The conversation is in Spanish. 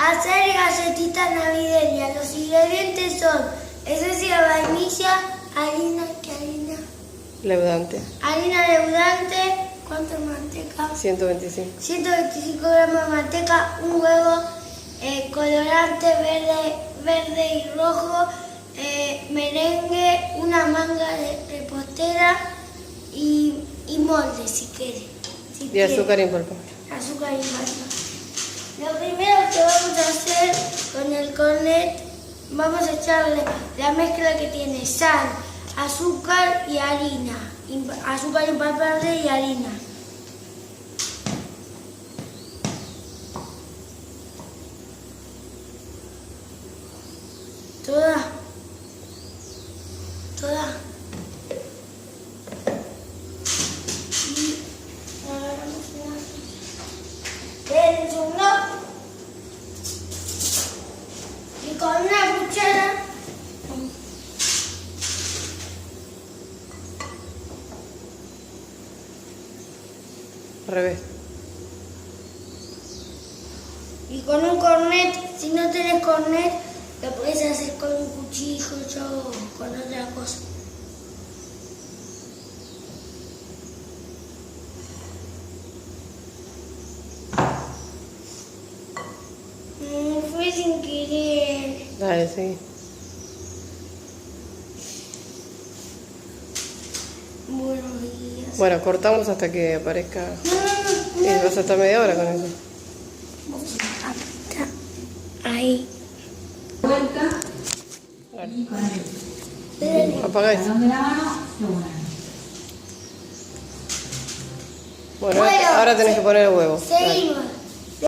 Hacer galletitas navideñas. Los ingredientes son esencia de vainilla, harina, Leudante. harina leudante, ¿cuánto manteca? 125. 125 gramos de manteca, un huevo, colorante verde y rojo, merengue, una manga de repostera y molde si quiere. Y azúcar impalpable. Azúcar impalpable. Lo primero que vamos a hacer con el cornet, vamos a echarle la mezcla que tiene sal, azúcar y harina. Azúcar impalpable y harina. Toda. Y agarramos una. Y con una cuchara Al revés. y con un cornet, si no tenés cornet, lo podés hacer con un cuchillo o con otra cosa. Fue sin querer. Dale, sí. Buenos días. Bueno, cortamos hasta que aparezca. No. Y vas a estar media hora con eso. Ahí. Vuelta Vale. y con el Apaga eso. talón de la mano, lo una. Bueno, ahora tenés que poner el huevo. Dale. Seguimos.